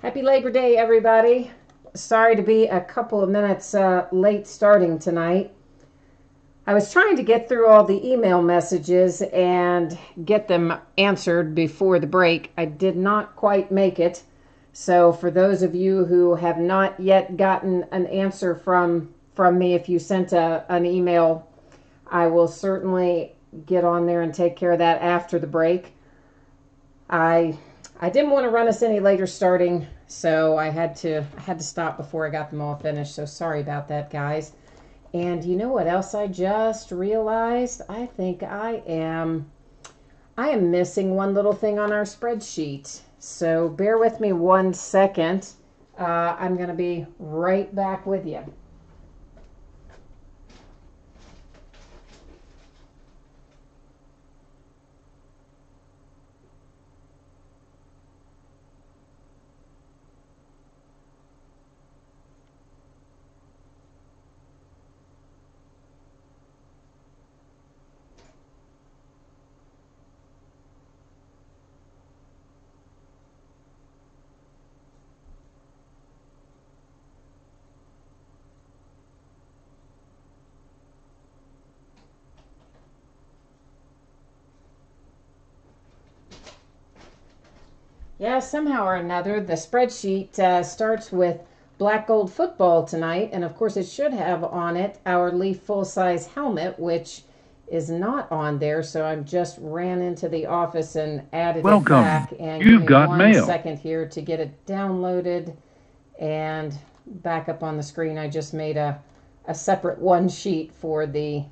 Happy Labor Day, everybody. Sorry to be a couple of minutes late starting tonight. I was trying to get through all the email messages and get them answered before the break. I did not quite make it. So for those of you who have not yet gotten an answer from me, if you sent an email, I will certainly get on there and take care of that after the break. I didn't want to run us any later starting, so I had to stop before I got them all finished. So sorry about that, guys. And you know what else I just realized? I think I am missing one little thing on our spreadsheet. So bear with me 1 second. I'm going to be right back with you. Yeah, somehow or another, the spreadsheet starts with black gold football tonight, and of course it should have on it our Leaf full-size helmet, which is not on there, so I just ran into the office and added it back. And You've got mail. 1 second here to get it downloaded and back up on the screen. I just made a separate one sheet for the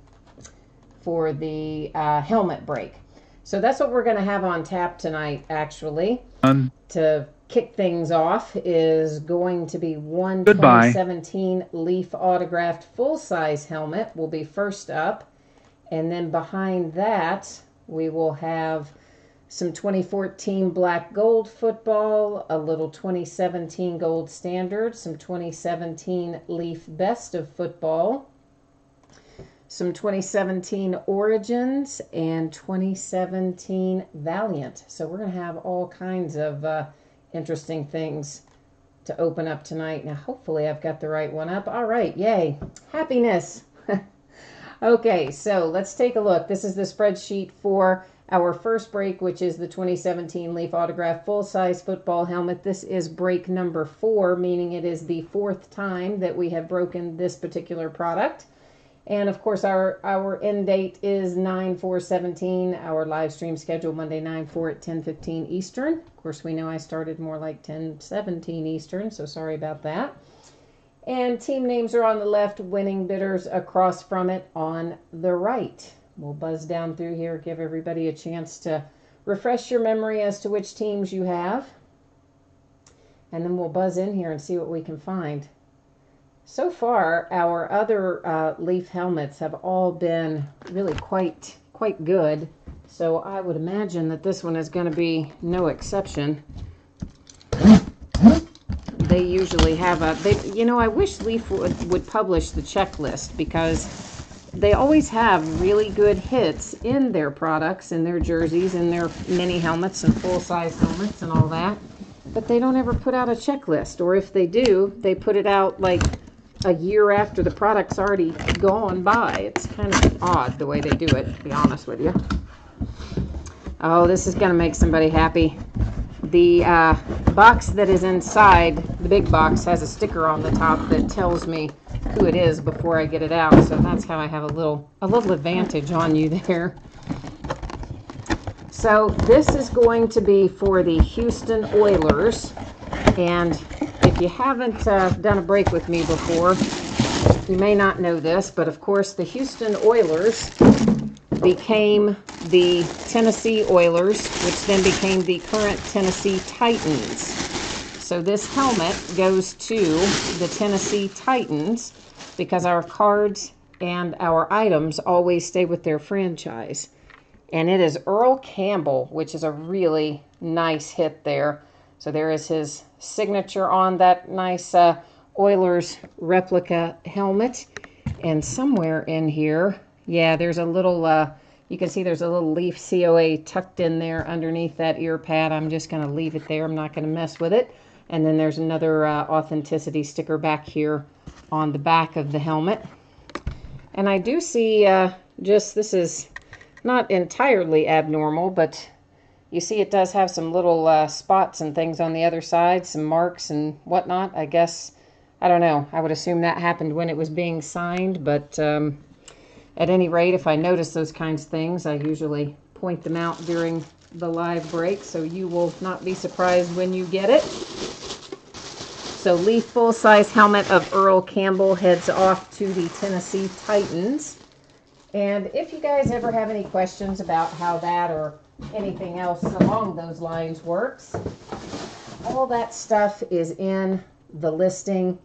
helmet break. So that's what we're going to have on tap tonight, actually. To kick things off is going to be one 2017 Leaf autographed full-size helmet will be first up. And then behind that, we will have some 2014 black gold football, a little 2017 gold standard, some 2017 Leaf best of football, some 2017 Origins, and 2017 Valiant. So we're going to have all kinds of interesting things to open up tonight. Now, hopefully I've got the right one up. All right, yay. Happiness. Okay, so let's take a look. This is the spreadsheet for our first break, which is the 2017 Leaf Autograph full-size football helmet. This is break number 4, meaning it is the 4th time that we have broken this particular product. And of course, our end date is 9/4/17. Our live stream schedule Monday 9/4 at 10:15 Eastern. Of course, we know I started more like 10:17 Eastern, so sorry about that. And team names are on the left, winning bidders across from it on the right. We'll buzz down through here, give everybody a chance to refresh your memory as to which teams you have. And then we'll buzz in here and see what we can find. So far, our other Leaf helmets have all been really quite good. So I would imagine that this one is going to be no exception. They usually have I wish Leaf would publish the checklist, because they always have really good hits in their products, in their jerseys, in their mini helmets and full-size helmets and all that. But they don't ever put out a checklist, or if they do, they put it out like a year after the product's already gone by. It's kind of odd the way they do it, to be honest with you. Oh, this is going to make somebody happy. The box that is inside, the big box, has a sticker on the top that tells me who it is before I get it out. So that's how I have a little advantage on you there. So this is going to be for the Houston Oilers. And if you haven't done a break with me before, you may not know this, but of course the Houston Oilers became the Tennessee Oilers, which then became the current Tennessee Titans. So this helmet goes to the Tennessee Titans because our cards and our items always stay with their franchise. And it is Earl Campbell, which is a really nice hit there. So there is his signature on that nice Oilers replica helmet. And somewhere in here, yeah, there's a little, you can see there's a little Leaf COA tucked in there underneath that ear pad. I'm just going to leave it there. I'm not going to mess with it. And then there's another authenticity sticker back here on the back of the helmet. And I do see this is not entirely abnormal, but you see it does have some little spots and things on the other side, some marks and whatnot. I guess, I don't know, I would assume that happened when it was being signed, but at any rate, if I notice those kinds of things, I usually point them out during the live break, so you will not be surprised when you get it. So Leaf full-size helmet of Earl Campbell heads off to the Tennessee Titans. And if you guys ever have any questions about how that or anything else along those lines works, all that stuff is in the listing.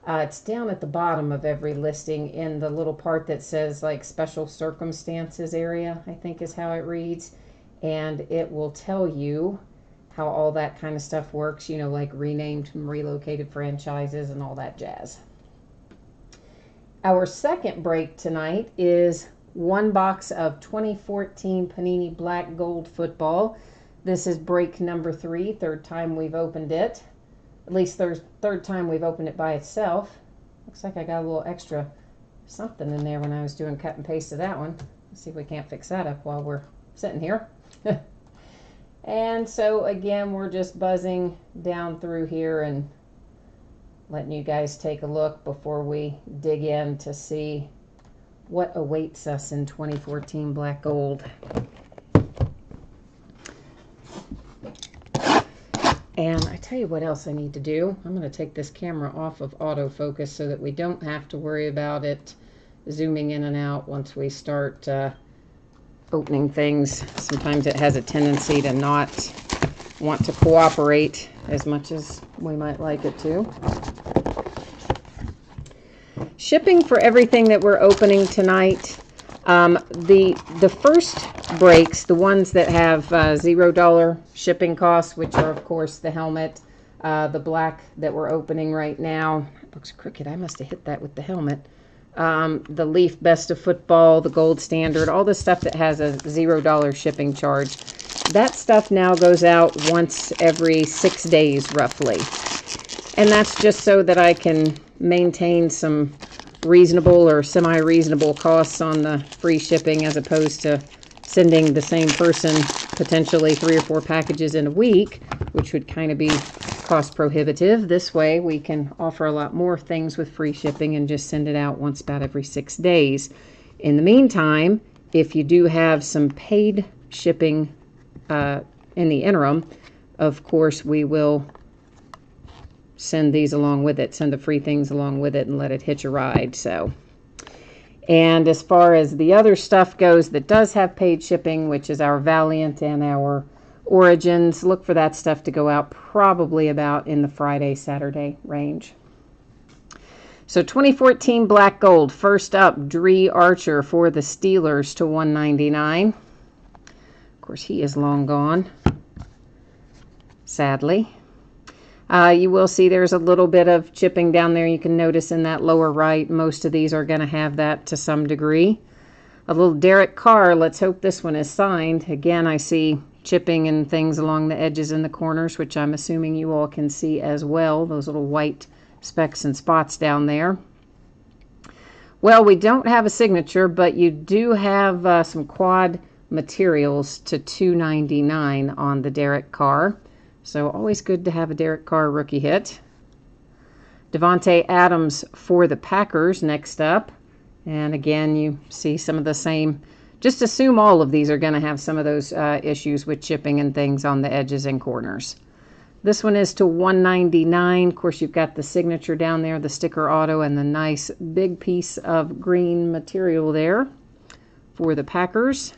It's down at the bottom of every listing in the little part that says like special circumstances area, I think is how it reads. And it will tell you how all that kind of stuff works, you know, like renamed and relocated franchises and all that jazz. Our second break tonight is one box of 2014 Panini Black Gold Football. This is break number 3, third time we've opened it. At least third time we've opened it by itself. Looks like I got a little extra something in there when I was doing cut and paste of that one. Let's see if we can't fix that up while we're sitting here. And so again, we're just buzzing down through here and letting you guys take a look before we dig in to see what awaits us in 2014 Black Gold. And I tell you what else I need to do. I'm going to take this camera off of autofocus so that we don't have to worry about it zooming in and out once we start opening things. Sometimes it has a tendency to not want to cooperate as much as we might like it to. Shipping for everything that we're opening tonight. The first breaks, the ones that have $0 shipping costs, which are of course the helmet, the black that we're opening right now. It looks crooked. I must have hit that with the helmet. The Leaf Best of Football, the Gold Standard, all the stuff that has a $0 shipping charge. That stuff now goes out once every 6 days roughly. And that's just so that I can maintain some reasonable or semi-reasonable costs on the free shipping, as opposed to sending the same person potentially 3 or 4 packages in a week, which would kind of be cost prohibitive. This way we can offer a lot more things with free shipping and just send it out once about every 6 days. In the meantime, if you do have some paid shipping in the interim, of course we will send these along with it, send the free things along with it and let it hitch a ride. So, and as far as the other stuff goes that does have paid shipping, which is our Valiant and our Origins, look for that stuff to go out probably about in the Friday, Saturday range. So 2014 Black Gold. First up, Dree Archer for the Steelers to $1.99. Of course, he is long gone, sadly. You will see there's a little bit of chipping down there. You can notice in that lower right, most of these are going to have that to some degree. A little Derek Carr. Let's hope this one is signed. Again, I see chipping and things along the edges and the corners, which I'm assuming you all can see as well. Those little white specks and spots down there. Well, we don't have a signature, but you do have some quad materials to $2.99 on the Derek Carr. So always good to have a Derek Carr rookie hit. Davante Adams for the Packers next up. And again, you see some of the same. Just assume all of these are going to have some of those issues with chipping and things on the edges and corners. This one is to $1.99. Of course, you've got the signature down there, the sticker auto, and the nice big piece of green material there for the Packers.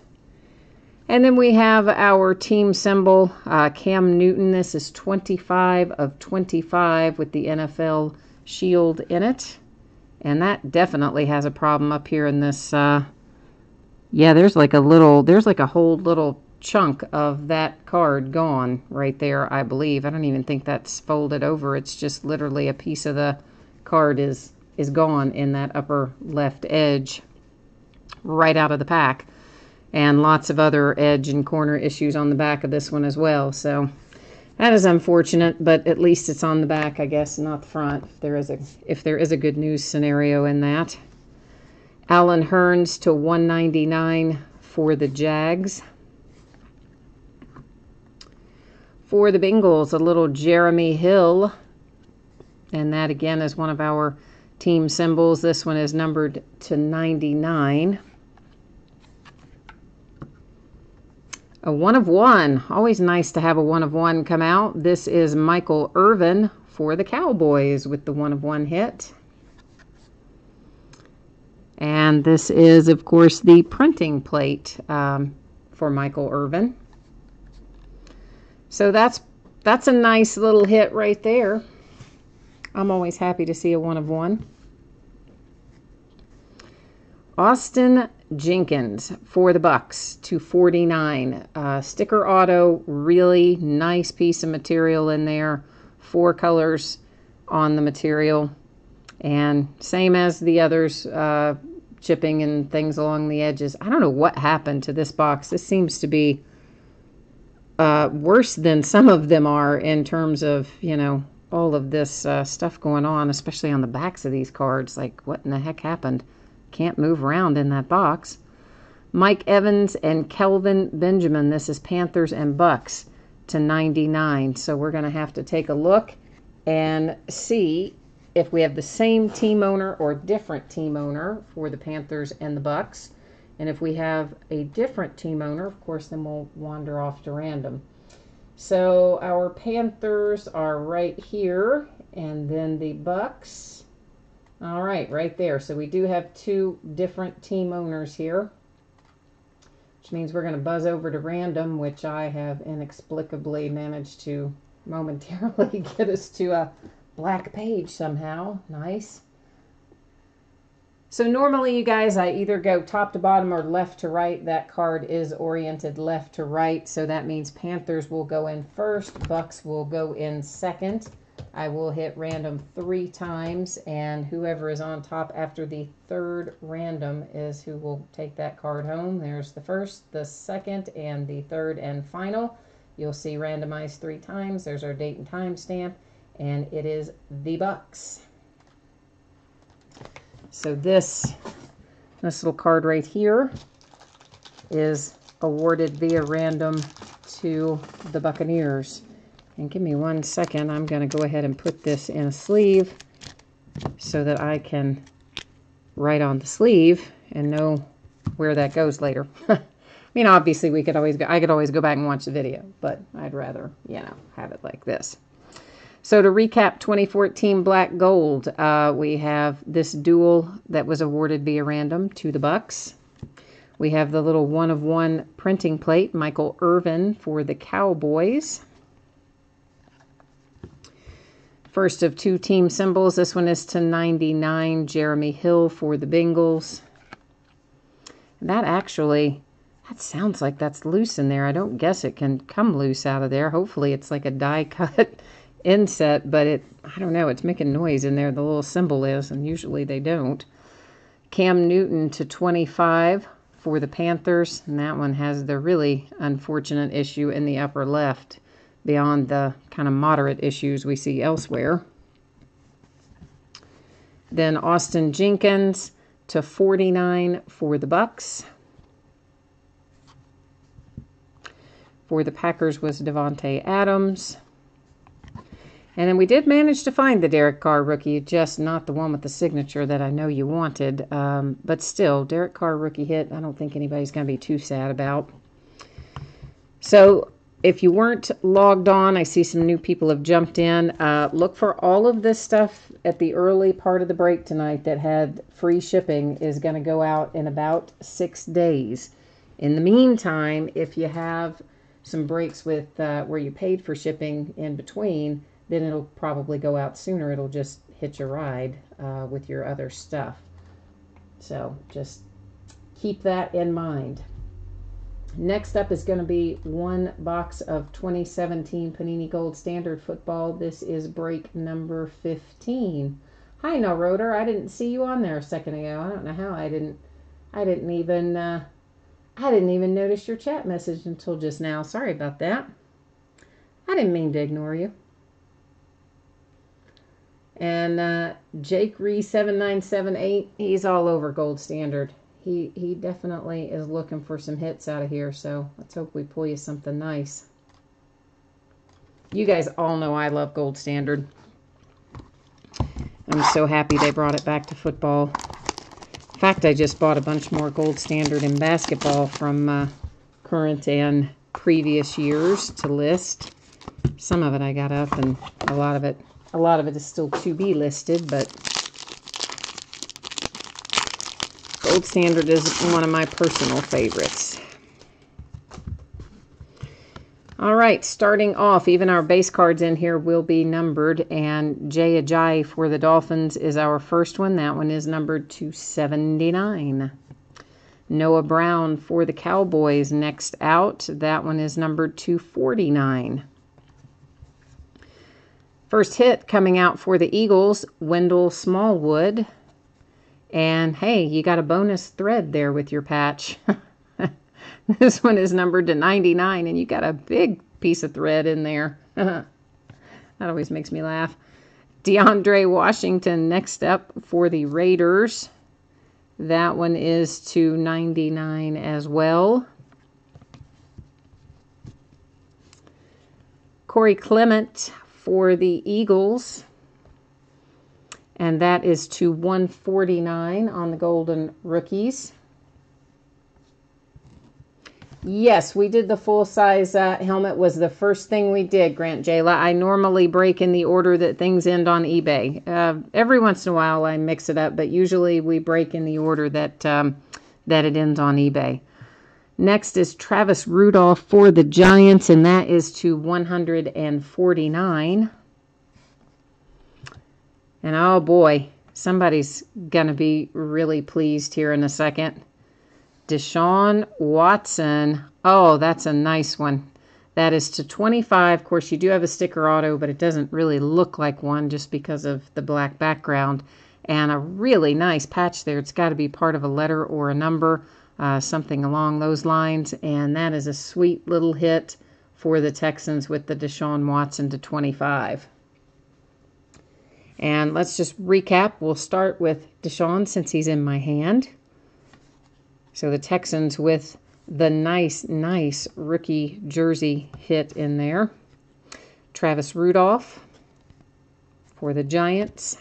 And then we have our team symbol, Cam Newton. This is 25 of 25 with the NFL shield in it. And that definitely has a problem up here in this. Yeah, there's like a whole little chunk of that card gone right there, I believe. I don't even think that's folded over. It's just literally a piece of the card is gone in that upper left edge right out of the pack. And lots of other edge and corner issues on the back of this one as well. So That is unfortunate, but at least it's on the back, I guess, not the front, if there is a good news scenario in that. Alan Hearns to 199 for the Jags. For the Bengals, a little Jeremy Hill. And that, again, is one of our team symbols. This one is numbered to 99. A 1 of 1. Always nice to have a 1 of 1 come out. This is Michael Irvin for the Cowboys with the 1 of 1 hit. And this is, of course, the printing plate for Michael Irvin. So that's a nice little hit right there. I'm always happy to see a 1 of 1. Austin Jenkins for the Bucks to 49. Sticker auto, really nice piece of material in there. 4 colors on the material. And same as the others, chipping and things along the edges. I don't know what happened to this box. This seems to be worse than some of them are in terms of, you know, all of this stuff going on, especially on the backs of these cards. Like, what in the heck happened? Can't move around in that box. Mike Evans and Kelvin Benjamin. This is Panthers and Bucks to 99. So we're going to have to take a look and see if we have the same team owner or different team owner for the Panthers and the Bucks. And if we have a different team owner, of course, then we'll wander off to random. So our Panthers are right here, and then the Bucks. All right, right there. So we do have 2 different team owners here, which means we're going to buzz over to random, which I have inexplicably managed to momentarily get us to a black page somehow. Nice. So normally, you guys, I either go top to bottom or left to right. That card is oriented left to right, so that means Panthers will go in first, Bucks will go in second. I will hit random 3 times, and whoever is on top after the 3rd random is who will take that card home. There's the first, the second, and the 3rd and final. You'll see randomized 3 times. There's our date and time stamp, and it is the Bucks. So this little card right here is awarded via random to the Buccaneers. And give me 1 second. I'm going to go ahead and put this in a sleeve so that I can write on the sleeve and know where that goes later. I mean, obviously, I could always go back and watch the video, but I'd rather, you know, have it like this. So to recap 2014 Black Gold, we have this duel that was awarded via random to the Bucks. We have the little 1 of 1 printing plate, Michael Irvin for the Cowboys. First of 2 team symbols. This one is to 99, Jeremy Hill for the Bengals. That sounds like that's loose in there. I don't guess it can come loose out of there. Hopefully it's like a die cut inset, but I don't know, it's making noise in there. The little symbol is, and usually they don't. Cam Newton to 25 for the Panthers, and that one has the really unfortunate issue in the upper left, beyond the kind of moderate issues we see elsewhere. Then Austin Jenkins to 49 for the Bucks. For the Packers was Devontae Adams. And then we did manage to find the Derek Carr rookie, just not the one with the signature that I know you wanted. But still, Derek Carr rookie hit, I don't think anybody's going to be too sad about. So if you weren't logged on, I see some new people have jumped in. Look for all of this stuff at the early part of the break tonight that had free shipping is going to go out in about 6 days. In the meantime, if you have some breaks with where you paid for shipping in between, then it'll probably go out sooner. It'll just hitch a ride with your other stuff. So just keep that in mind. Next up is going to be 1 box of 2017 Panini Gold Standard Football. This is break number 15. Hi, No Rotor. I didn't see you on there a second ago. I don't know how I didn't even notice your chat message until just now. Sorry about that. I didn't mean to ignore you. And Jake Ree 7978, he's all over Gold Standard. He definitely is looking for some hits out of here, so let's hope we pull you something nice. You guys all know I love Gold Standard. I'm so happy they brought it back to football. In fact, I just bought a bunch more Gold Standard in basketball from current and previous years to list. Some of it I got up, and a lot of it is still to be listed, but Gold Standard is one of my personal favorites. All right, starting off, even our base cards in here will be numbered, and Jay Ajayi for the Dolphins is our first one. That one is numbered 279. Noah Brown for the Cowboys next out. That one is numbered 249. First hit coming out for the Eagles, Wendell Smallwood. And hey, you got a bonus thread there with your patch. This one is numbered to 99, and you got a big piece of thread in there. That always makes me laugh. DeAndre Washington next up for the Raiders. That one is to 99 as well. Corey Clement for the Eagles. And that is to 149 on the Golden Rookies. Yes, we did the full-size helmet was the first thing we did, Grant Jayla. I normally break in the order that things end on eBay. Every once in a while I mix it up, but usually we break in the order that it ends on eBay. Next is Travis Rudolph for the Giants, and that is to 149. And oh boy, somebody's going to be really pleased here in a second. Deshaun Watson. Oh, that's a nice one. That is to 25. Of course, you do have a sticker auto, but it doesn't really look like one just because of the black background. And a really nice patch there. It's got to be part of a letter or a number, something along those lines. And that is a sweet little hit for the Texans with the Deshaun Watson to 25. And let's just recap. We'll start with Deshaun since he's in my hand. So the Texans with the nice rookie jersey hit in there. Travis Rudolph for the Giants.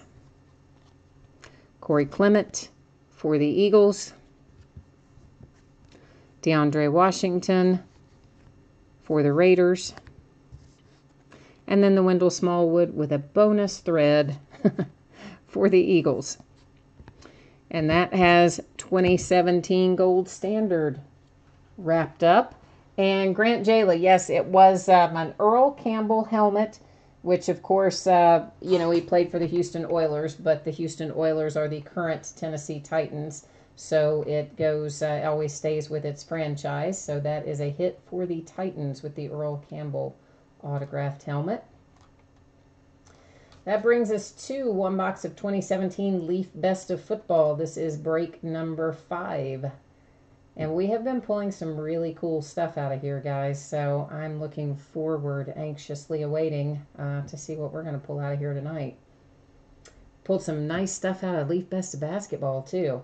Corey Clement for the Eagles. DeAndre Washington for the Raiders. And then the Wendell Smallwood with a bonus thread for the Eagles. And that has 2017 Gold Standard wrapped up. And Grant Jayla, yes, it was an Earl Campbell helmet, which of course, he played for the Houston Oilers, but the Houston Oilers are the current Tennessee Titans. So it goes, always stays with its franchise. So that is a hit for the Titans with the Earl Campbell autographed helmet. That brings us to one box of 2017 Leaf Best of Football. This is break number 5. And we have been pulling some really cool stuff out of here, guys. So I'm looking forward, anxiously awaiting to see what we're going to pull out of here tonight. Pulled some nice stuff out of Leaf Best of Basketball, too.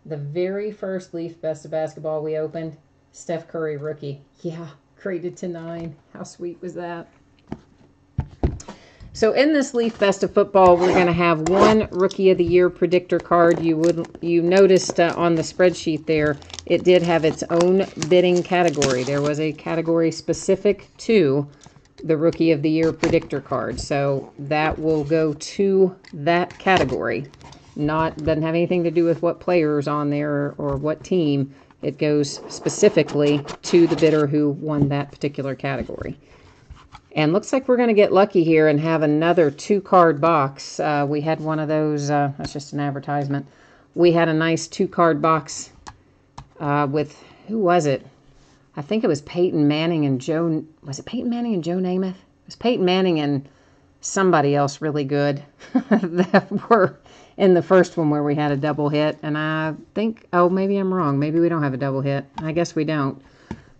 The very first Leaf Best of Basketball we opened, Steph Curry rookie. Yeah, graded to 9. How sweet was that? So in this Leaf Best of Football, we're going to have one Rookie of the Year predictor card. You noticed on the spreadsheet there, it did have its own bidding category. There was a category specific to the Rookie of the Year predictor card. So that will go to that category. Doesn't have anything to do with what player is on there or what team. It goes specifically to the bidder who won that particular category. And looks like we're going to get lucky here and have another 2-card box. We had one of those, that's just an advertisement. We had a nice 2-card box with, who was it? I think it was Peyton Manning and Joe, was it Peyton Manning and Joe Namath? It was Peyton Manning and somebody else really good that were in the first one where we had a double hit. And I think, oh, maybe I'm wrong. Maybe we don't have a double hit. I guess we don't.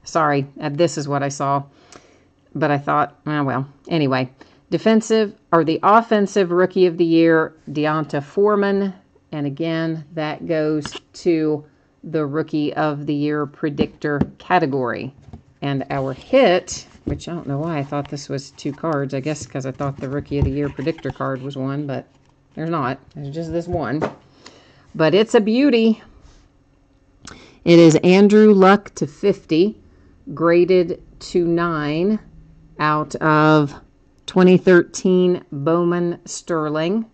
Sorry, this is what I saw. but I thought, oh, well, anyway. The offensive rookie of the year, D'Onta Foreman. And again, that goes to the rookie of the year predictor category. And our hit, which I don't know why I thought this was 2 cards. I guess because I thought the rookie of the year predictor card was 1, but there's not. There's just this one. But it's a beauty. It is Andrew Luck /50, graded to 9 out of 2013 Bowman Sterling,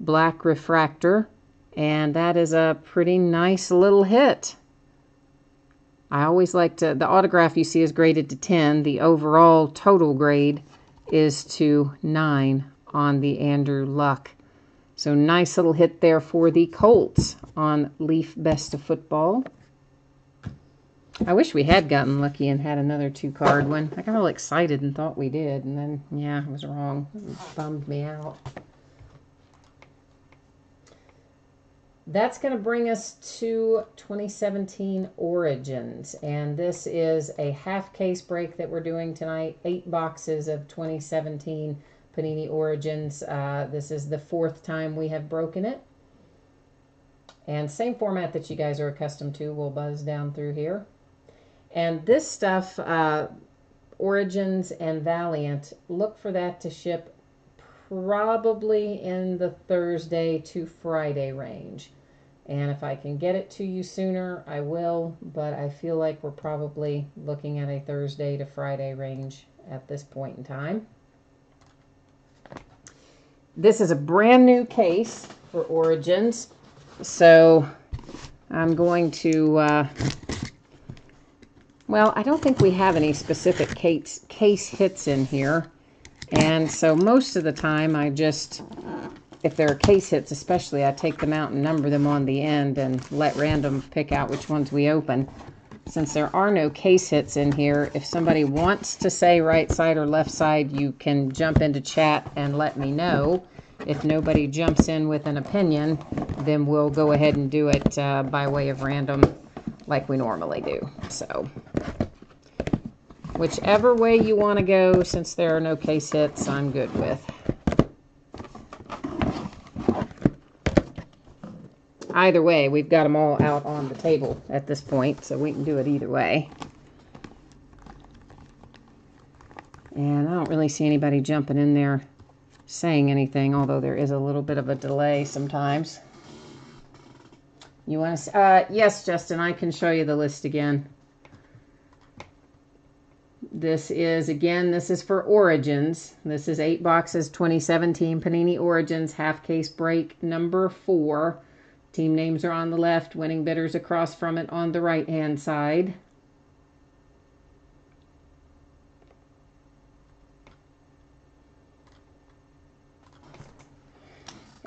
black refractor, and that is a pretty nice little hit. I always like to, the autograph you see is graded to 10. The overall total grade is to 9 on the Andrew Luck. So nice little hit there for the Colts on Leaf Best of Football. I wish we had gotten lucky and had another 2-card one. I got all excited and thought we did, and then, yeah, I was wrong. It bummed me out. That's going to bring us to 2017 Origins, and this is a half case break that we're doing tonight. 8 boxes of 2017 Panini Origins. This is the 4th time we have broken it. And same format that you guys are accustomed to. We'll buzz down through here. And this stuff, Origins and Valiant, look for that to ship probably in the Thursday to Friday range. And if I can get it to you sooner, I will. But I feel like we're probably looking at a Thursday to Friday range at this point in time. This is a brand new case for Origins. So I'm going to... well, I don't think we have any specific case hits in here. And so most of the time I just, if there are case hits especially, I take them out and number them on the end and let random pick out which ones we open. Since there are no case hits in here, if somebody wants to say right side or left side, you can jump into chat and let me know. If nobody jumps in with an opinion, then we'll go ahead and do it by way of random like we normally do. So whichever way you want to go, since there are no case hits, I'm good with. Either way, we've got them all out on the table at this point, so we can do it either way. And I don't really see anybody jumping in there saying anything, although there is a little bit of a delay sometimes. You want to... yes, Justin, I can show you the list again. This is, again, this is for Origins. This is 8 boxes, 2017 Panini Origins, half case break number 4. Team names are on the left, winning bidders across from it on the right-hand side.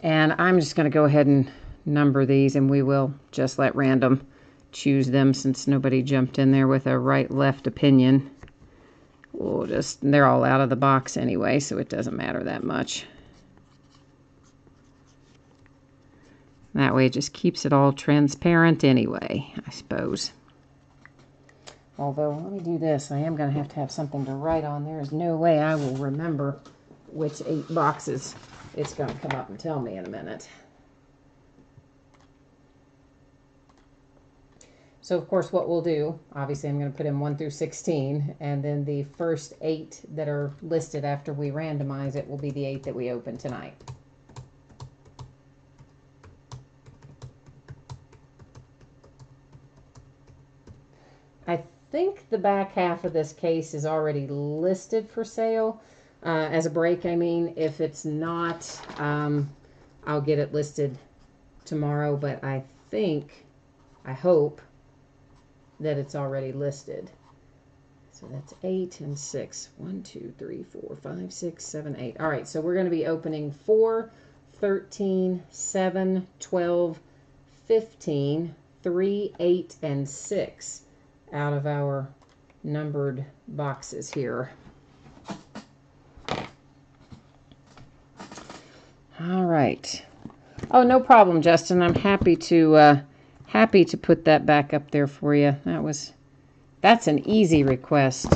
And I'm just going to go ahead and number these, and we will just let random choose them since nobody jumped in there with a right-left opinion. We'll just, they're all out of the box anyway, so it doesn't matter that much. That way it just keeps it all transparent anyway, I suppose. Although, let me do this. I am going to have something to write on. There is no way I will remember which 8 boxes it's going to come up and tell me in a minute. So, of course, what we'll do, obviously I'm going to put in 1 through 16, and then the first 8 that are listed after we randomize it will be the 8 that we open tonight. I think the back half of this case is already listed for sale. As a break, I mean. If it's not, I'll get it listed tomorrow, but I hope that it's already listed. So that's 8 and 6. 1, 2, 3, 4, 5, 6, 7, 8. All right, so we're going to be opening 4, 13, 7, 12, 15, 3, 8, and 6 out of our numbered boxes here. All right. Oh, no problem, Justin. I'm happy to put that back up there for you. That's an easy request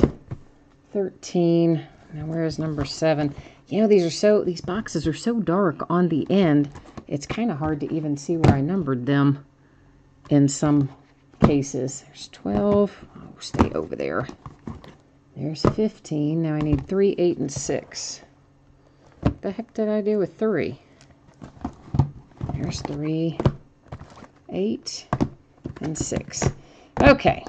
13. Now where's number 7? You know, these boxes are so dark on the end, it's kind of hard to even see where I numbered them in some cases. There's 12. Oh, stay over there. There's 15. Now I need 3, 8, and 6. What the heck did I do with 3? There's 3, 8, and 6. Okay.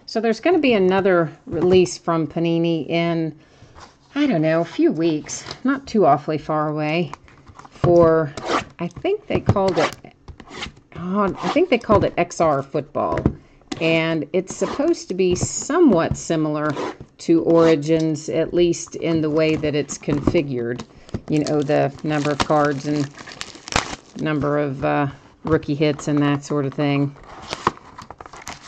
So there's going to be another release from Panini in, I don't know, a few weeks, not too awfully far away, for, I think they called it XR Football. And it's supposed to be somewhat similar to Origins, at least in the way that it's configured. You know, the number of cards and number of rookie hits and that sort of thing.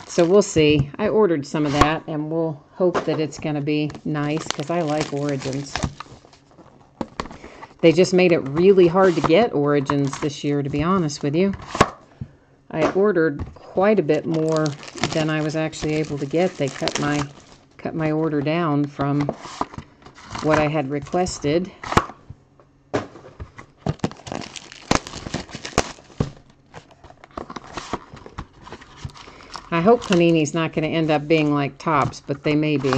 So we'll see. I ordered some of that, and we'll hope that it's going to be nice, because I like Origins. They just made it really hard to get Origins this year, to be honest with you. I ordered quite a bit more than I was actually able to get. They cut my order down from what I had requested. I hope Panini's not going to end up being like Topps, but they may be.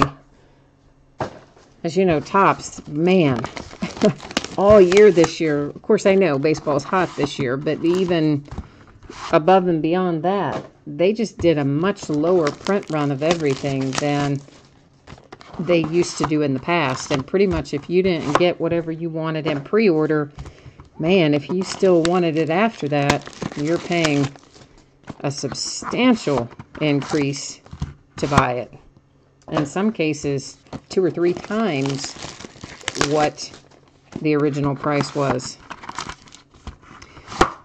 As you know, Topps, man, all year this year, of course I know baseball's hot this year, but even above and beyond that, they just did a much lower print run of everything than they used to do in the past. And pretty much if you didn't get whatever you wanted in pre-order, man, if you still wanted it after that, you're paying a substantial increase to buy it. In some cases, 2 or 3 times what the original price was.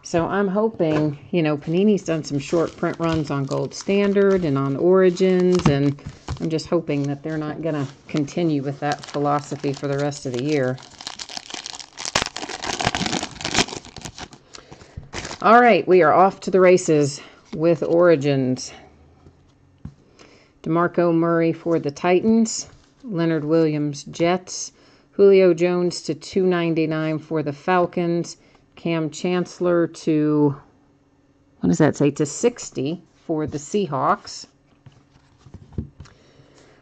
So I'm hoping, you know, Panini's done some short print runs on Gold Standard and on Origins, and I'm just hoping that they're not going to continue with that philosophy for the rest of the year. All right, we are off to the races with Origins. DeMarco Murray for the Titans, Leonard Williams, Jets, Julio Jones to 299 for the Falcons, Cam Chancellor to, what does that say, to 60 for the Seahawks.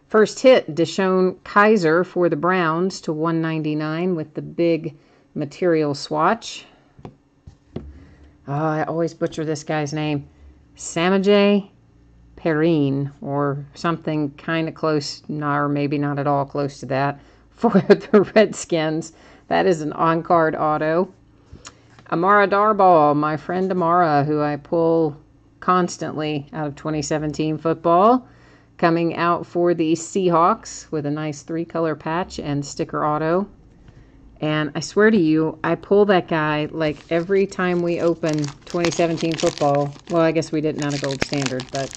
First hit, Deshaun Kaiser for the Browns to 199 with the big material swatch. Oh, I always butcher this guy's name. Samaje Perine, or something kind of close, or maybe not at all close to that, for the Redskins. That is an on-card auto. Amara Darboh, my friend Amara, who I pull constantly out of 2017 football, coming out for the Seahawks with a nice 3-color patch and sticker auto. And I swear to you, I pull that guy like every time we open 2017 football. Well, I guess we didn't on a Gold Standard, but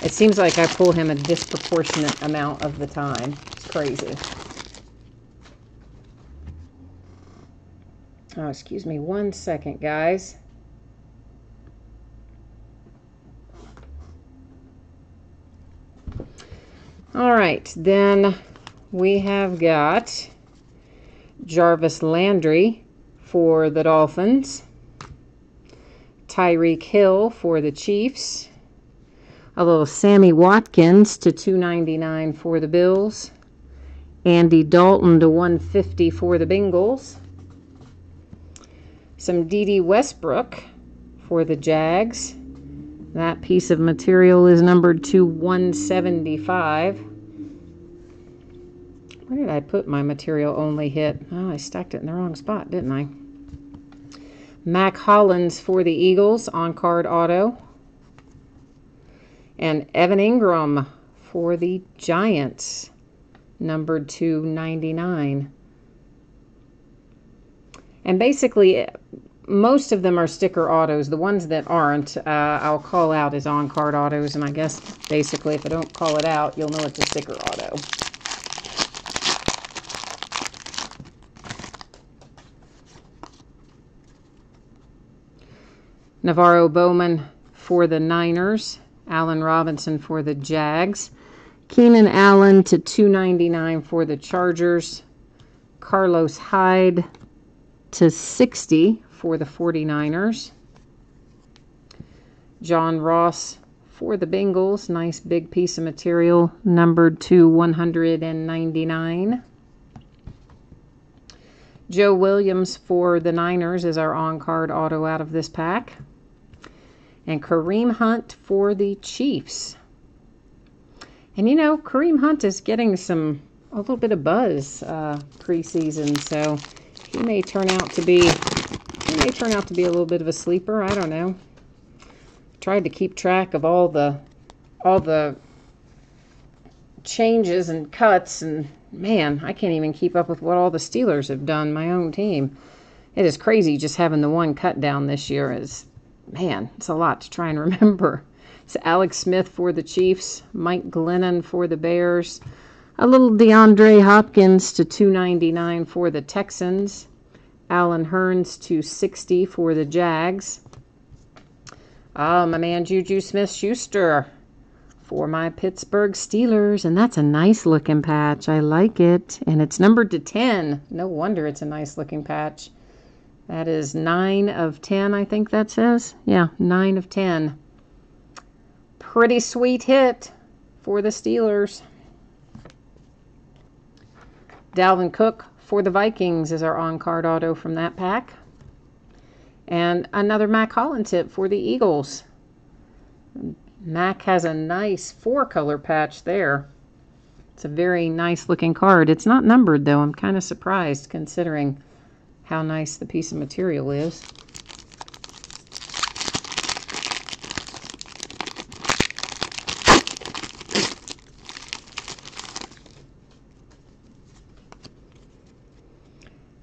it seems like I pull him a disproportionate amount of the time. It's crazy. Oh, excuse me 1 second, guys. All right, then we have got Jarvis Landry for the Dolphins, Tyreek Hill for the Chiefs, a little Sammy Watkins to 299 for the Bills, Andy Dalton to 150 for the Bengals, some D.D. Westbrook for the Jags. That piece of material is numbered to 175. Where did I put my material only hit? Oh, I stacked it in the wrong spot, didn't I? Mac Hollins for the Eagles, on-card auto. And Evan Ingram for the Giants, numbered to 99. And basically, most of them are sticker autos. The ones that aren't, I'll call out as on-card autos. And I guess, basically, if I don't call it out, you'll know it's a sticker auto. Navarro Bowman for the Niners. Allen Robinson for the Jags. Keenan Allen to $2.99 for the Chargers. Carlos Hyde to $60 for the 49ers. John Ross for the Bengals. Nice big piece of material, numbered to 199. Joe Williams for the Niners is our on-card auto out of this pack. And Kareem Hunt for the Chiefs. And you know, Kareem Hunt is getting a little bit of buzz preseason, so he may turn out to be a little bit of a sleeper. I don't know. Tried to keep track of all the changes and cuts, and man, I can't even keep up with what all the Steelers have done, my own team. It is crazy just having the one cut down this year. Man, it's a lot to try and remember. So Alex Smith for the Chiefs, Mike Glennon for the Bears, a little DeAndre Hopkins to $2.99 for the Texans, Allen Hurns to $60 for the Jags. My man Juju Smith-Schuster for my Pittsburgh Steelers, and that's a nice looking patch. I like it, and it's numbered to 10. No wonder it's a nice looking patch. That is 9 of 10, I think that says. Yeah, 9 of 10. Pretty sweet hit for the Steelers. Dalvin Cook for the Vikings is our on-card auto from that pack. And another Mac Hollins hit for the Eagles. Mac has a nice 4-color patch there. It's a very nice looking card. It's not numbered though. I'm kind of surprised considering how nice the piece of material is.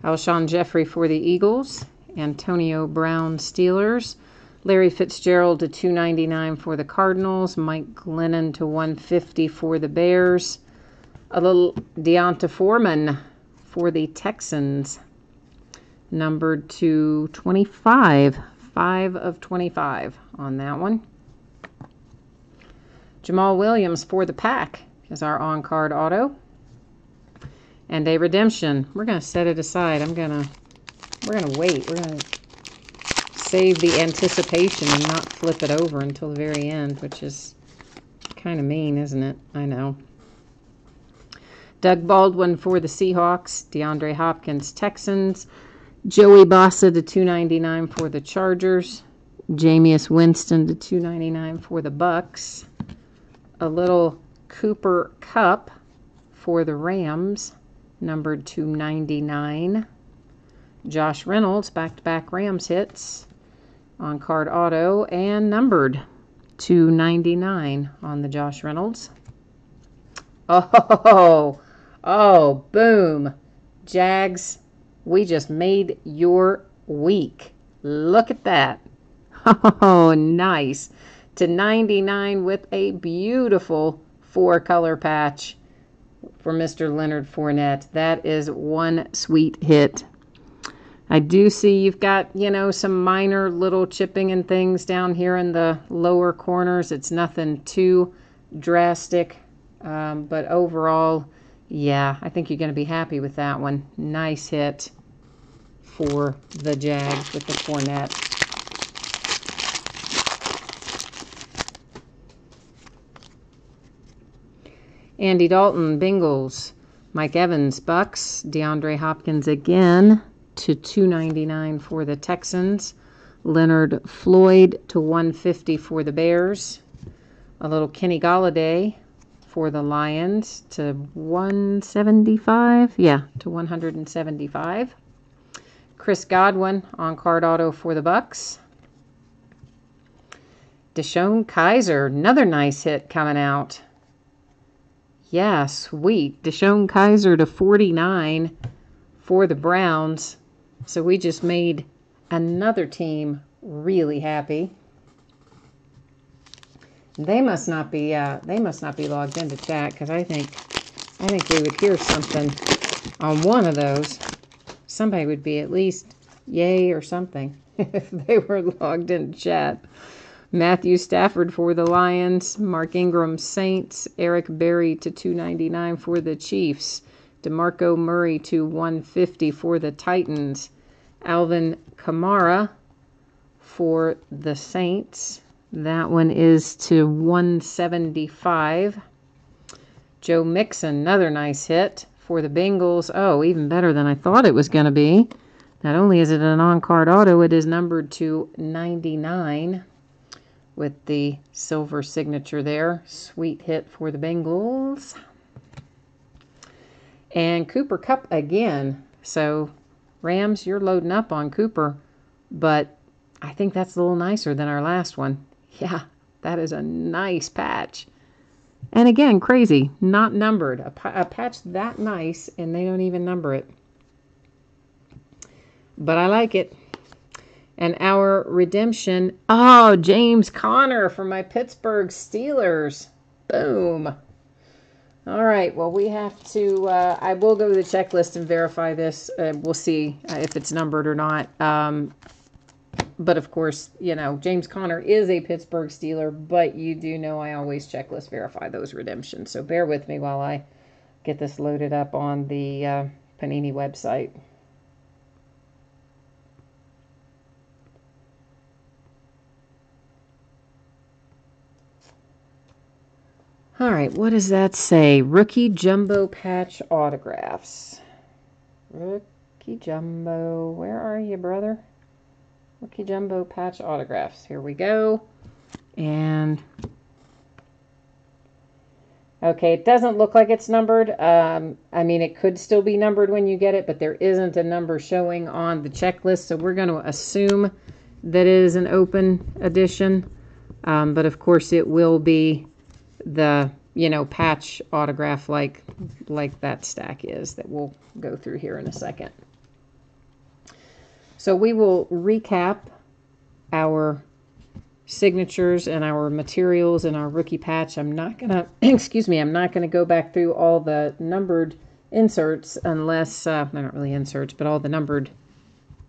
Alshon Jeffrey for the Eagles. Antonio Brown Steelers. Larry Fitzgerald to $2.99 for the Cardinals. Mike Glennon to $1.50 for the Bears. A little Deonta Foreman for the Texans. Numbered to 25. 5 of 25 on that one. Jamal Williams for the Pack is our on-card auto. And a redemption. We're going to set it aside. We're going to wait. We're going to save the anticipation and not flip it over until the very end, which is kind of mean, isn't it? I know. Doug Baldwin for the Seahawks. DeAndre Hopkins, Texans. Joey Bosa to $2.99 for the Chargers. Jameis Winston to $2.99 for the Bucks. A little Cooper Kupp for the Rams, numbered to 99. Josh Reynolds, back-to-back Rams hits on card auto and numbered to 99 on the Josh Reynolds. Oh, boom. Jags, we just made your week. Look at that. Oh, nice. To 99 with a beautiful 4-color patch for Mr. Leonard Fournette. That is one sweet hit. I do see you've got, some minor little chipping and things down here in the lower corners. It's nothing too drastic, but overall, yeah, I think you're going to be happy with that one. Nice hit for the Jags with the Fournette. Andy Dalton, Bengals. Mike Evans, Bucks. DeAndre Hopkins again to $2.99 for the Texans. Leonard Floyd to $1.50 for the Bears. A little Kenny Golladay for the Lions to $175. Yeah, to $175. Chris Godwin on card auto for the Bucks. Deshaun Kaiser, another nice hit coming out. Yeah, sweet. Deshaun Kaiser to 49 for the Browns. So we just made another team really happy. They must not be logged into chat, because I think we would hear something on one of those. Somebody would be at least yay or something. if they were logged in chat. Matthew Stafford for the Lions. Mark Ingram, Saints. Eric Berry to 299 for the Chiefs. DeMarco Murray to 150 for the Titans. Alvin Kamara for the Saints. That one is to 175. Joe Mixon, another nice hit for the Bengals. Oh, even better than I thought it was going to be. Not only is it an on-card auto, it is numbered to 99 with the silver signature there. Sweet hit for the Bengals. And Cooper Kupp again. So, Rams, you're loading up on Cooper, but I think that's a little nicer than our last one. Yeah, that is a nice patch. And again, crazy, not numbered. A patch that nice, and they don't even number it. But I like it. And our redemption, oh, James Conner for my Pittsburgh Steelers. Boom. All right, well, we have to, I will go to the checklist and verify this. We'll see if it's numbered or not. But, of course, you know, James Conner is a Pittsburgh Steeler, but you do know I always checklist verify those redemptions. So bear with me while I get this loaded up on the Panini website. All right, what does that say? Rookie Jumbo Patch Autographs. Rookie Jumbo, where are you, brother? Rookie Jumbo Patch Autographs. Here we go. And, okay, it doesn't look like it's numbered. I mean, it could still be numbered when you get it, but there isn't a number showing on the checklist, so we're going to assume that it is an open edition. But, of course, it will be the, you know, patch autograph like that stack is that we'll go through here in a second. So we will recap our signatures and our materials and our rookie patch. I'm not going to, excuse me, I'm not going to go back through all the numbered inserts unless, they're not really inserts, but all the numbered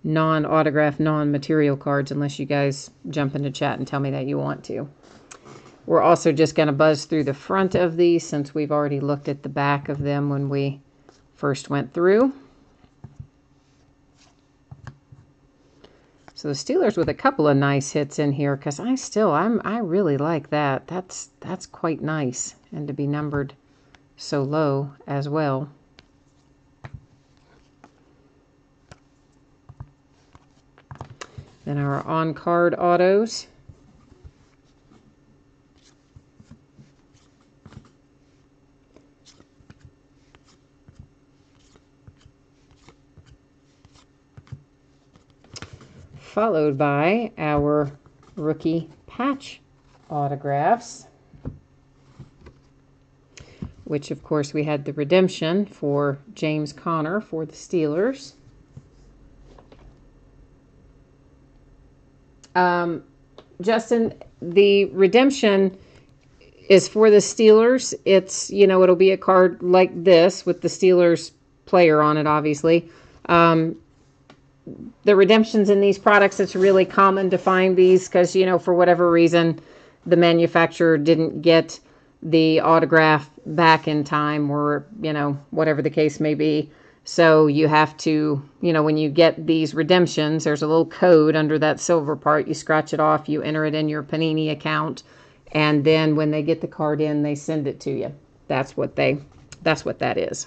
non-autograph, non-material cards unless you guys jump into chat and tell me that you want to. We're also just going to buzz through the front of these since we've already looked at the back of them when we first went through. So the Steelers with a couple of nice hits in here because I really like that. That's quite nice, and to be numbered so low as well. Then our on-card autos. Followed by our rookie patch autographs, which of course we had the redemption for James Conner for the Steelers. Justin, the redemption is for the Steelers. It's, you know, it'll be a card like this with the Steelers player on it, obviously. The redemptions in these products, it's really common to find these because, you know, for whatever reason, the manufacturer didn't get the autograph back in time or, you know, whatever the case may be. So you have to, you know, when you get these redemptions, there's a little code under that silver part. You scratch it off, you enter it in your Panini account, and then when they get the card in, they send it to you. That's what that is.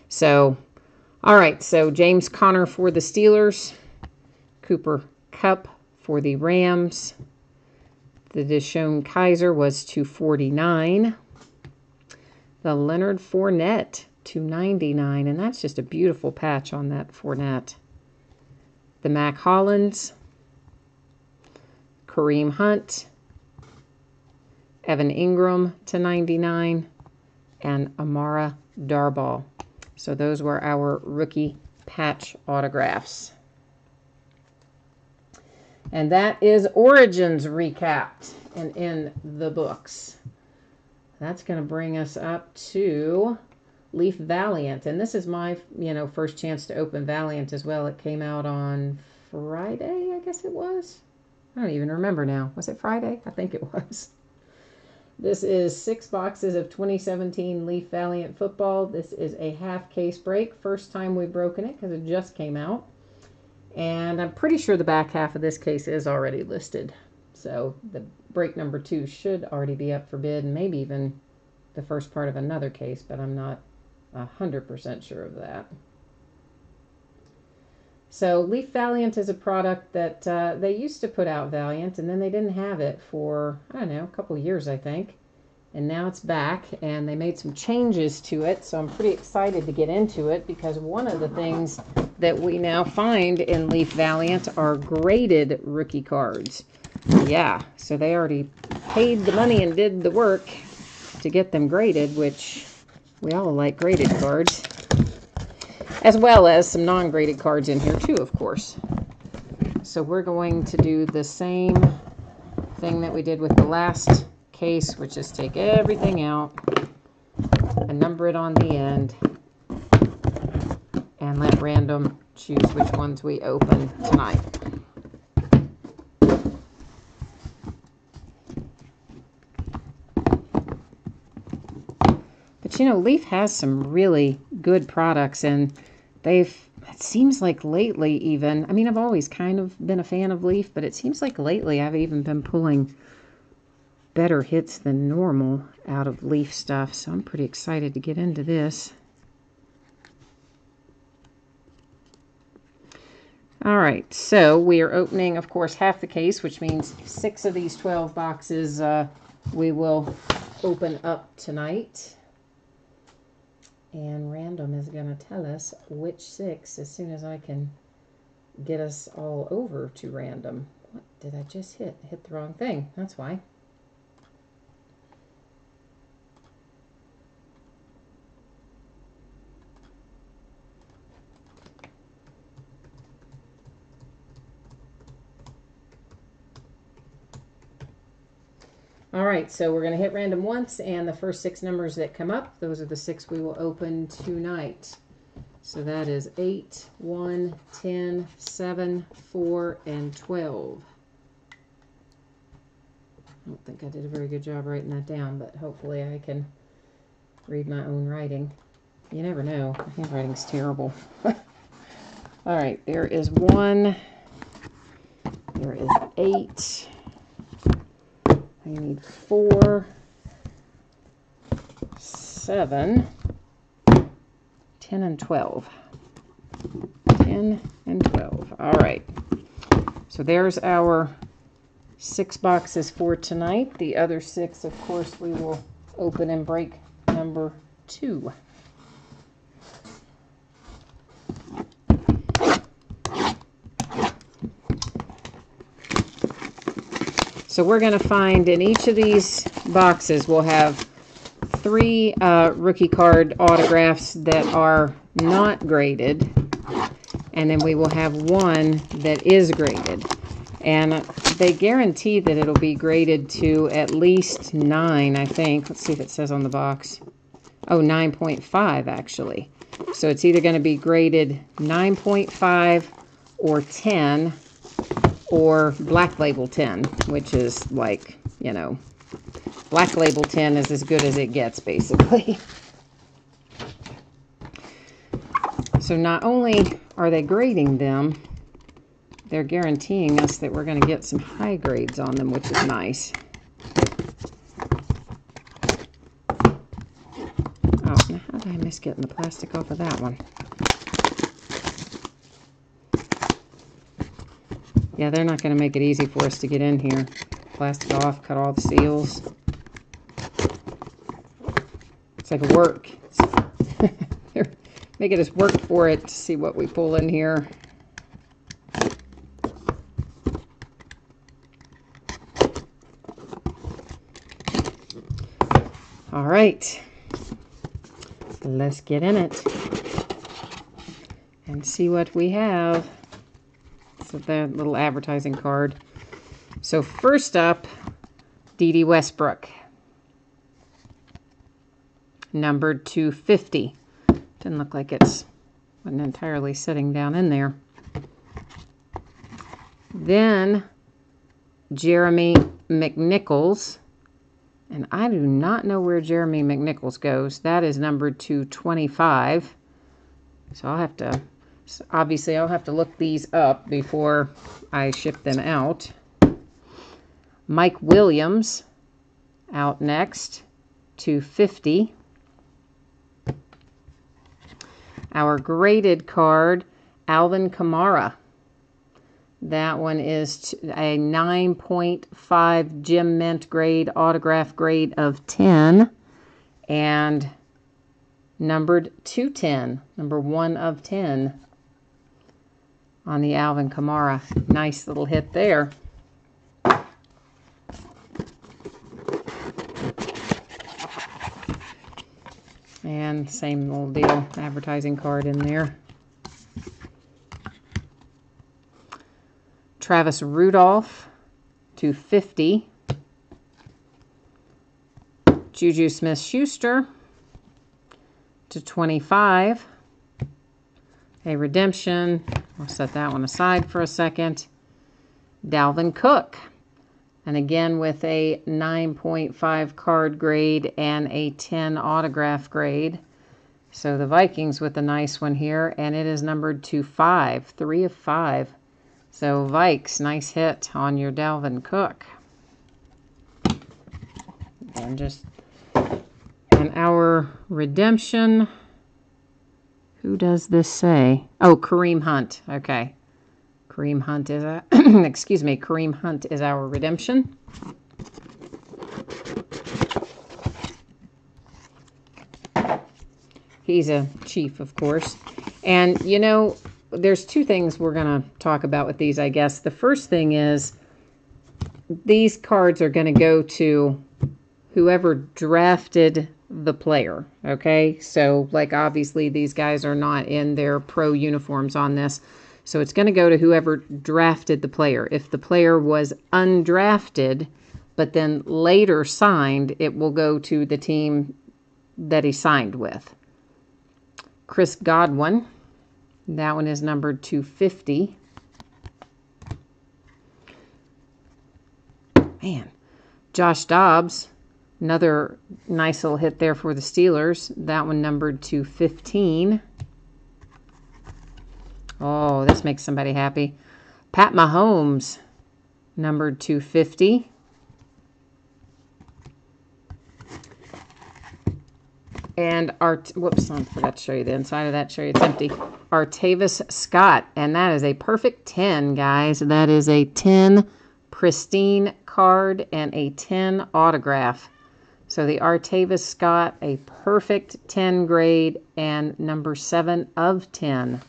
So, all right, so James Conner for the Steelers, Cooper Kupp for the Rams. The DeShone Kizer was $249. The Leonard Fournette, $299, and that's just a beautiful patch on that Fournette. The Mac Hollins, Kareem Hunt, Evan Ingram $299, and Amara Darboh. So those were our rookie patch autographs. And that is Origins recapped and in the books. That's going to bring us up to Leaf Valiant. And this is my, you know, first chance to open Valiant as well. It came out on Friday, I guess it was. I don't even remember now. Was it Friday? I think it was. This is 6 boxes of 2017 Leaf Valiant football. This is a half case break. First time we've broken it because it just came out. And I'm pretty sure the back half of this case is already listed. So the break number 2 should already be up for bid, and maybe even the first part of another case, but I'm not 100% sure of that. So Leaf Valiant is a product that they used to put out Valiant, and then they didn't have it for, I don't know, a couple years, I think. And now it's back, and they made some changes to it, so I'm pretty excited to get into it, because one of the things that we now find in Leaf Valiant are graded rookie cards. Yeah, so they already paid the money and did the work to get them graded, which we all like graded cards. As well as some non-graded cards in here too, of course. So we're going to do the same thing that we did with the last case, which is take everything out and number it on the end and let random choose which ones we open tonight. But you know, Leaf has some really good products, and it seems like lately even, I mean, I've always kind of been a fan of Leaf, but it seems like lately I've even been pulling better hits than normal out of Leaf stuff, so I'm pretty excited to get into this. All right, so we are opening, of course, half the case, which means 6 of these 12 boxes we will open up tonight. And random is going to tell us which 6 as soon as I can get us all over to random. What did I just hit? I hit the wrong thing. That's why. All right, so we're going to hit random once, and the first 6 numbers that come up, those are the 6 we will open tonight. So that is 8, 1, 10, 7, 4, and 12. I don't think I did a very good job writing that down, but hopefully I can read my own writing. You never know. My handwriting's terrible. All right, there is 1. There is 8. I need 4, 7, 10, and 12. 10 and 12. All right. So there's our 6 boxes for tonight. The other 6, of course, we will open in break number 2. So we're going to find in each of these boxes, we'll have 3 rookie card autographs that are not graded, and then we will have 1 that is graded. And they guarantee that it'll be graded to at least 9, I think. Let's see if it says on the box. Oh, 9.5 actually. So it's either going to be graded 9.5 or 10. Or Black Label 10, which is like, you know, Black Label 10 is as good as it gets, basically. So not only are they grading them, they're guaranteeing us that we're going to get some high grades on them, which is nice. Oh, now how did I miss getting the plastic off of that one? Yeah, they're not going to make it easy for us to get in here. Plastic off, cut all the seals. It's like work. They're making us work for it to see what we pull in here. All right. Let's get in it and see what we have. So the little advertising card. So first up, Dede Westbrook, numbered 250. Didn't look like it's wasn't entirely sitting down in there. Then Jeremy McNichols. And I do not know where Jeremy McNichols goes. That is numbered to 25. So obviously I'll have to look these up before I ship them out. Mike Williams out next, 250. Our graded card, Alvin Kamara. That one is a 9.5 Gem Mint grade, autograph grade of 10, and numbered 210, number 1 of 10 on the Alvin Kamara. Nice little hit there. And same old deal, advertising card in there. Travis Rudolph, 250. Juju Smith-Schuster, to 25. A redemption. I'll set that one aside for a second. Dalvin Cook. And again with a 9.5 card grade and a 10 autograph grade. So the Vikings with a nice one here. And it is numbered to 5. 3 of 5. So Vikes, nice hit on your Dalvin Cook. And our redemption, who does this say? Oh, Kareem Hunt. Okay. Kareem Hunt is excuse me, Kareem Hunt is our redemption. He's a Chief, of course. And, you know, there's two things we're going to talk about with these, I guess. The first thing is these cards are going to go to whoever drafted the player, okay? So, like, obviously these guys are not in their pro uniforms on this. So it's going to go to whoever drafted the player. If the player was undrafted, but then later signed, it will go to the team that he signed with. Chris Godwin. That one is numbered 250. Man. Josh Dobbs. Another nice little hit there for the Steelers. That one numbered to 15. Oh, this makes somebody happy. Pat Mahomes, numbered 250. And whoops, I forgot to show you the inside of that. Show you it's empty. Artavis Scott, and that is a perfect 10, guys. That is a 10 pristine card and a 10 autograph. So the Artavis Scott, a perfect 10 grade and number 7 of 10.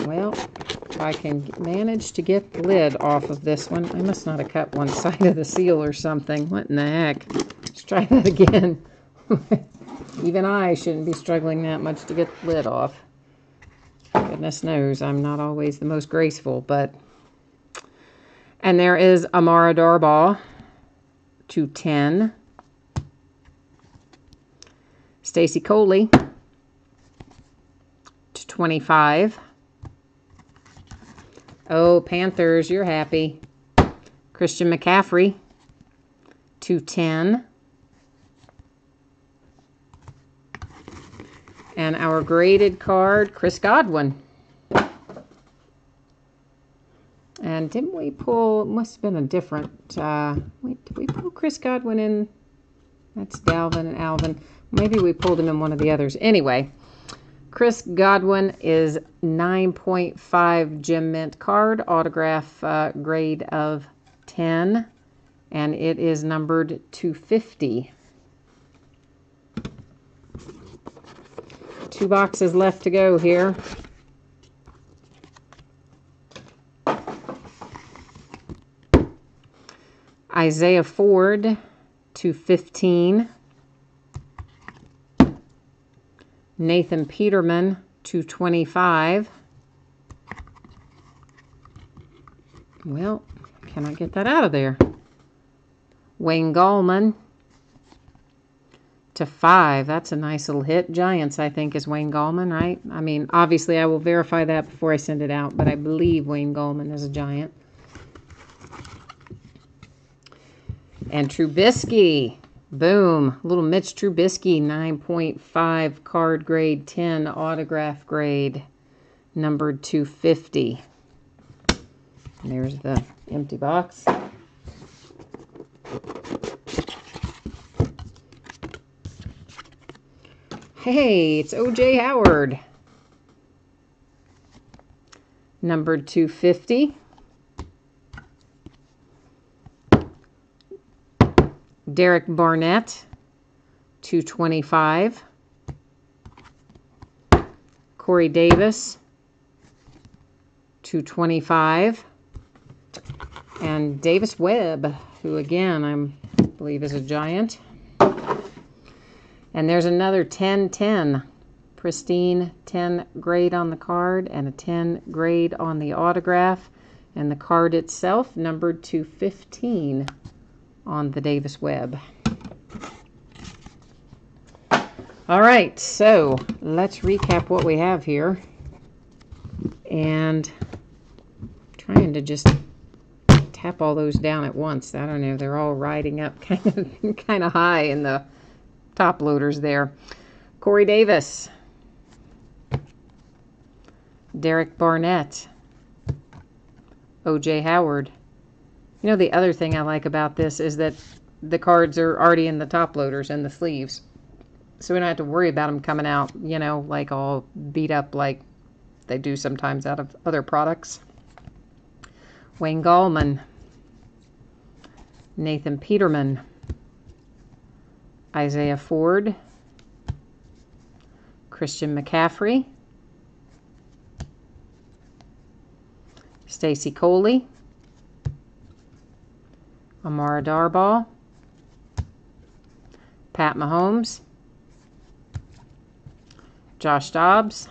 Well, if I can manage to get the lid off of this one. I must not have cut one side of the seal or something. What in the heck? Let's try that again. Even I shouldn't be struggling that much to get the lid off. Goodness knows I'm not always the most graceful, but... And there is Amara Darbaugh, 210. Stacy Coley, to 25. Oh, Panthers, you're happy. Christian McCaffrey, 210. And our graded card, Chris Godwin. And didn't we pull, it must have been a different, wait, did we pull Chris Godwin in? That's Dalvin and Alvin. Maybe we pulled him in one of the others. Anyway, Chris Godwin is 9.5 Gem Mint card, autograph grade of 10, and it is numbered 250. 2 boxes left to go here. Isaiah Ford, 215. Nathan Peterman, 225. Well, can I get that out of there? Wayne Gallman, 5. That's a nice little hit. Giants, I think, is Wayne Gallman, right? I mean, obviously, I will verify that before I send it out, but I believe Wayne Gallman is a Giant. And Trubisky. Boom. Little Mitch Trubisky, 9.5 card grade, 10 autograph grade, numbered 250. And there's the empty box. Hey, it's O.J. Howard, numbered 250. Derek Barnett, 225. Corey Davis, 225. And Davis Webb, who again I believe is a Giant. And there's another 10-10, pristine 10 grade on the card and a 10 grade on the autograph. And the card itself numbered 215 on the Davis Webb. All right, so let's recap what we have here. And trying to just tap all those down at once. I don't know, they're all riding up kind of high in the top loaders there. Corey Davis, Derek Barnett, O.J. Howard. You know, the other thing I like about this is that the cards are already in the top loaders and the sleeves. So we don't have to worry about them coming out, you know, like all beat up like they do sometimes out of other products. Wayne Gallman, Nathan Peterman, Isaiah Ford, Christian McCaffrey, Stacy Coley, Amara Darbaugh, Pat Mahomes, Josh Dobbs,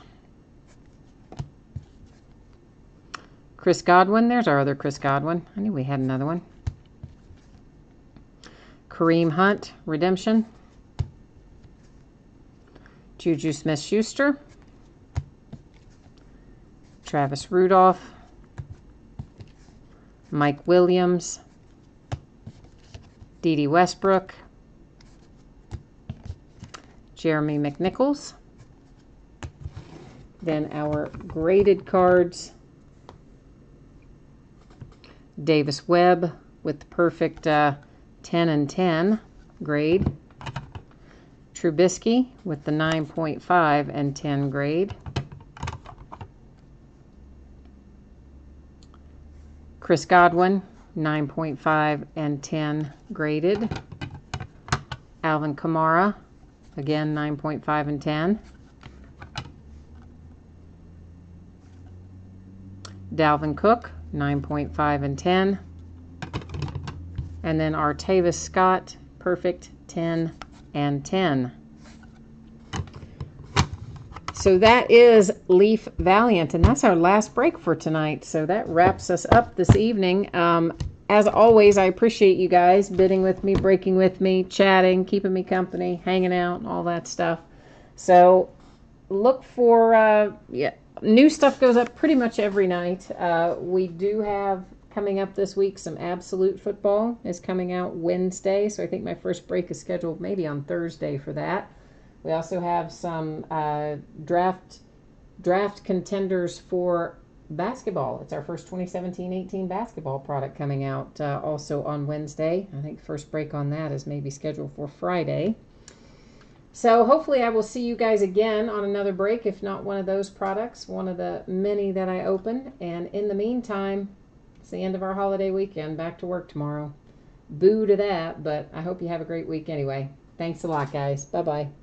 Chris Godwin. There's our other Chris Godwin. I knew we had another one. Kareem Hunt, Redemption. Juju Smith-Schuster. Travis Rudolph. Mike Williams. Dede Westbrook. Jeremy McNichols. Then our graded cards. Davis Webb with the perfect 10 and 10 grade. Trubisky with the 9.5 and 10 grade. Chris Godwin, 9.5 and 10 graded. Alvin Kamara, again 9.5 and 10. Dalvin Cook, 9.5 and 10. And then Artavis Scott, perfect 10 and 10. So that is Leaf Valiant, and that's our last break for tonight. So that wraps us up this evening. As always, I appreciate you guys bidding with me, breaking with me, chatting, keeping me company, hanging out, all that stuff. So look for, new stuff goes up pretty much every night. We do have coming up this week some Absolute Football is coming out Wednesday. So I think my first break is scheduled maybe on Thursday for that. We also have some draft contenders for basketball. It's our first 2017-18 basketball product coming out also on Wednesday. I think first break on that is maybe scheduled for Friday. So hopefully I will see you guys again on another break, if not one of those products, one of the many that I open. And in the meantime, it's the end of our holiday weekend. Back to work tomorrow. Boo to that, but I hope you have a great week anyway. Thanks a lot, guys. Bye-bye.